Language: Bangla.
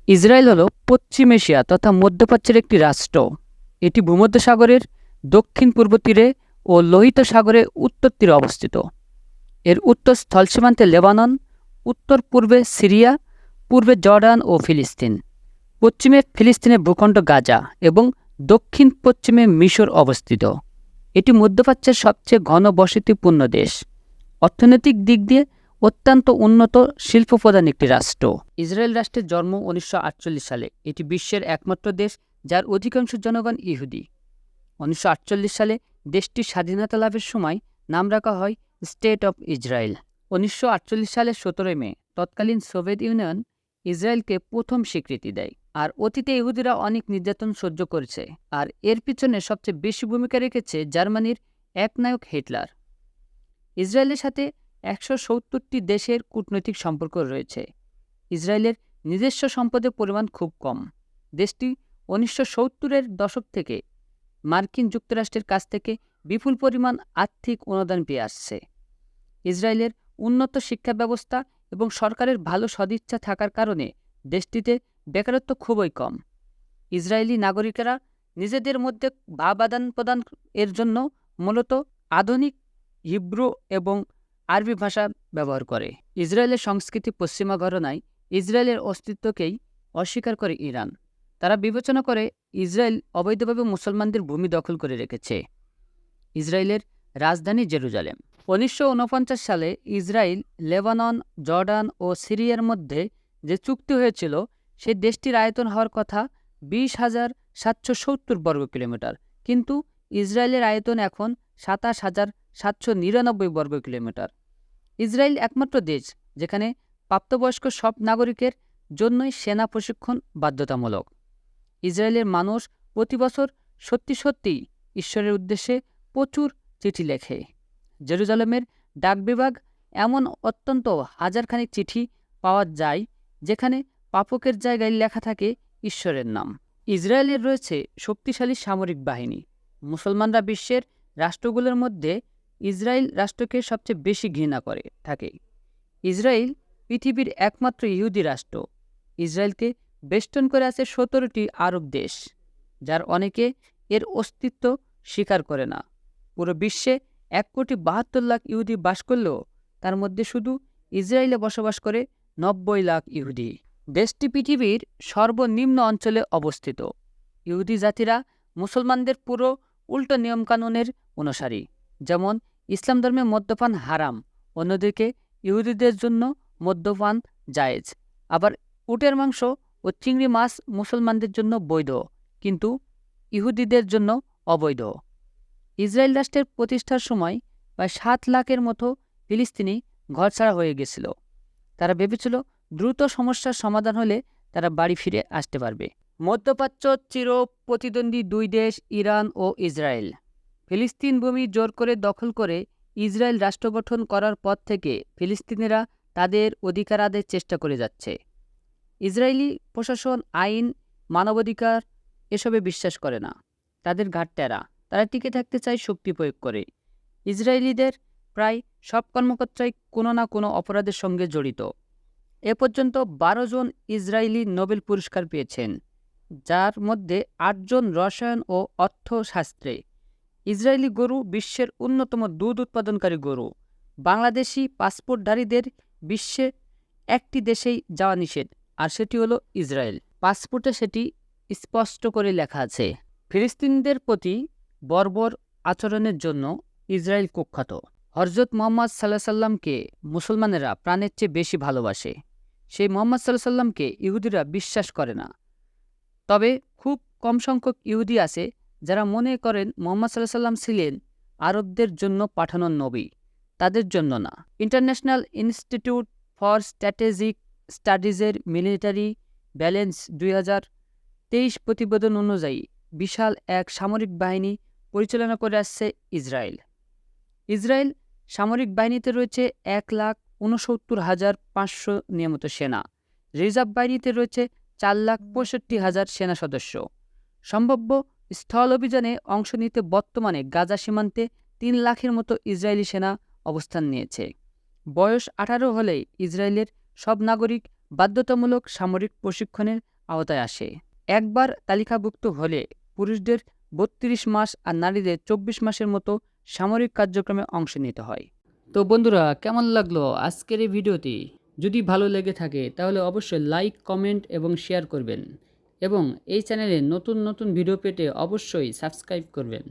ইসরায়েল হল পশ্চিম এশিয়া তথা মধ্যপ্রাচ্যের একটি রাষ্ট্র। এটি ভূমধ্যসাগরের দক্ষিণ পূর্ব তীরে ও লোহিত সাগরের উত্তর তীরে অবস্থিত। এর উত্তর স্থল সীমান্তে লেবানন, উত্তর পূর্বে সিরিয়া, পূর্বে জর্ডান ও ফিলিস্তিন, পশ্চিমে ফিলিস্তিনের ভূখণ্ড গাজা এবং দক্ষিণ পশ্চিমে মিশর অবস্থিত। এটি মধ্যপ্রাচ্যের সবচেয়ে ঘনবসতিপূর্ণ দেশ। অর্থনৈতিক দিক দিয়ে অত্যন্ত উন্নত শিল্পপ্রধান একটি রাষ্ট্র। ইসরায়েল রাষ্ট্রের জন্ম 1948 সালে। এটি বিশ্বের একমাত্র দেশ যার অধিকাংশ জনগণ ইহুদি। 1948 সালে দেশটির স্বাধীনতা লাভের সময় নাম রাখা হয় স্টেট অফ ইসরায়েল। 1948 সালের 17 মে তৎকালীন সোভিয়েত ইউনিয়ন ইসরায়েলকে প্রথম স্বীকৃতি দেয়। আর অতীতে ইহুদিরা অনেক নির্যাতন সহ্য করেছে, আর এর পিছনে সবচেয়ে বেশি ভূমিকা রেখেছে জার্মানির একনায়ক হিটলার। ইসরায়েলের সাথে 170টি দেশের কূটনৈতিক সম্পর্ক রয়েছে। ইসরায়েলের নিজস্ব সম্পদের পরিমাণ খুব কম। দেশটি 1970-এর দশক থেকে মার্কিন যুক্তরাষ্ট্রের কাছ থেকে বিপুল পরিমাণ আর্থিক অনুদান পেয়ে আসছে। ইসরায়েলের উন্নত শিক্ষা ব্যবস্থা এবং সরকারের ভালো সদিচ্ছা থাকার কারণে দেশটিতে বেকারত্ব খুবই কম। ইসরায়েলি নাগরিকেরা নিজেদের মধ্যে ভাব আদান-প্রদান এর জন্য মূলত আধুনিক হিব্রু এবং আরবি ভাষা ব্যবহার করে। ইসরায়েলের সংস্কৃতি পশ্চিমা ঘরানায় ইসরায়েলের অস্তিত্বকেই অস্বীকার করে ইরান। তারা বিবেচনা করে ইসরায়েল অবৈধভাবে মুসলমানদের ভূমি দখল করে রেখেছে। ইসরায়েলের রাজধানী জেরুজালেম। 1949 সালে ইসরায়েল, লেবানন, জর্ডান ও সিরিয়ার মধ্যে যে চুক্তি হয়েছিল, সে দেশটির আয়তন হওয়ার কথা 20,770 বর্গ কিলোমিটার, কিন্তু ইসরায়েলের আয়তন এখন 27,799 বর্গ কিলোমিটার। ইসরায়েল একমাত্র দেশ যেখানে প্রাপ্তবয়স্ক সব নাগরিকের জন্যই সেনা প্রশিক্ষণ বাধ্যতামূলক। ইসরায়েলের মানুষ প্রতি বছর সত্যি সত্যিই ঈশ্বরের উদ্দেশ্যে প্রচুর চিঠি লেখে। জেরুজালেমের ডাক বিভাগ এমন অত্যন্ত হাজারখানেক চিঠি পাওয়া যায় যেখানে পাপকের জায়গায় লেখা থাকে ঈশ্বরের নাম। ইসরায়েলের রয়েছে শক্তিশালী সামরিক বাহিনী। মুসলমানরা বিশ্বের রাষ্ট্রগুলোর মধ্যে ইসরায়েল রাষ্ট্রকে সবচেয়ে বেশি ঘৃণা করে থাকে। ইসরায়েল পৃথিবীর একমাত্র ইহুদি রাষ্ট্র। ইসরায়েলকে বেষ্টন করে আছে 17টি আরব দেশ, যার অনেকে এর অস্তিত্ব স্বীকার করে না। পুরো বিশ্বে 1,72,00,000 ইহুদি বাস করলেও তার মধ্যে শুধু ইসরায়েলে বসবাস করে 90 লাখ ইহুদি। দেশটি পৃথিবীর সর্বনিম্ন অঞ্চলে অবস্থিত। ইহুদি জাতিরা মুসলমানদের পুরো উল্টো নিয়মকানুনের অনুসারী। যেমন ইসলাম ধর্মে মদ্যপান হারাম, অন্যদিকে ইহুদিদের জন্য মদ্যপান জায়েজ। আবার উটের মাংস ও চিংড়ি মাছ মুসলমানদের জন্য বৈধ, কিন্তু ইহুদিদের জন্য অবৈধ। ইসরায়েল রাষ্ট্রের প্রতিষ্ঠার সময় প্রায় 7 লাখের মতো ফিলিস্তিনি ঘরছাড়া হয়ে গেছিল। তারা ভেবেছিল দ্রুত সমস্যার সমাধান হলে তারা বাড়ি ফিরে আসতে পারবে। মধ্যপ্রাচ্য চির প্রতিদ্বন্দ্বী দুই দেশ ইরান ও ইসরায়েল। ফিলিস্তিন ভূমি জোর করে দখল করে ইসরায়েল রাষ্ট্র গঠন করার পর থেকে ফিলিস্তিনিরা তাদের অধিকার আদায়ের চেষ্টা করে যাচ্ছে। ইসরায়েলি প্রশাসন আইন, মানবাধিকার এসবে বিশ্বাস করে না। তাদের ঘাড় টেরা। তারা টিকে থাকতে চায় শক্তি প্রয়োগ করে। ইসরায়েলিদের প্রায় সব কর্মকর্তাই কোনো না কোনো অপরাধের সঙ্গে জড়িত। এ পর্যন্ত 12 জন ইসরায়েলি নোবেল পুরস্কার পেয়েছেন, যার মধ্যে 8 জন রসায়ন ও অর্থশাস্ত্রে। ইসরায়েলি গরু বিশ্বের অন্যতম দুধ উৎপাদনকারী গরু। বাংলাদেশি পাসপোর্টধারীদের বিশ্বে একটি দেশেই যাওয়া নিষেধ, আর সেটি হলো ইসরায়েল। পাসপোর্টে সেটি স্পষ্ট করে লেখা আছে। ফিলিস্তিনিদের প্রতি বর্বর আচরণের জন্য ইসরায়েল কুখ্যাত। হযরত মুহাম্মদ সাল্লাল্লাহু মুসলমানেরা প্রাণের চেয়ে বেশি ভালোবাসে। সেই মুহাম্মদ সাল্লাল্লাহুকে ইহুদিরা বিশ্বাস করে না। তবে খুব কম সংখ্যক ইহুদি আছে যারা মনে করেন মুহাম্মদ সাল্লাল্লাহু ছিলেন আরবদের জন্য পাঠানো নবী, তাদের জন্য না। ইন্টারন্যাশনাল ইনস্টিটিউট ফর স্ট্র্যাটেজিক স্টাডিজের মিলিটারি ব্যালেন্স 2023 প্রতিবেদন অনুযায়ী বিশাল এক সামরিক বাহিনী পরিচালনা করে আসছে ইসরায়েল। ইসরায়েল সামরিক বাহিনীতে রয়েছে 1,69,500 নিয়মিত সেনা। রিজার্ভ বাহিনীতে রয়েছে 4,65,000 সেনা সদস্য। সম্ভাব্য স্থল অভিযানে অংশ নিতে বর্তমানে গাজা সীমান্তে 3 লাখের মতো ইসরায়েলি সেনা অবস্থান নিয়েছে। বয়স 18 হলেই ইসরায়েলের সব নাগরিক বাধ্যতামূলক সামরিক প্রশিক্ষণের আওতায় আসে। একবার তালিকাভুক্ত হলে পুরুষদের ৩২ মাস আর নারীদের ২৪ মাসের মতো সামরিক কার্যক্রমে অংশ নিতে হয়। তো বন্ধুরা, কেমন লাগলো আজকের এই ভিডিওটি? যদি ভালো লেগে থাকে তাহলে অবশ্যই লাইক, কমেন্ট এবং শেয়ার করবেন এবং এই চ্যানেলে নতুন নতুন ভিডিও পেতে অবশ্যই সাবস্ক্রাইব করবেন।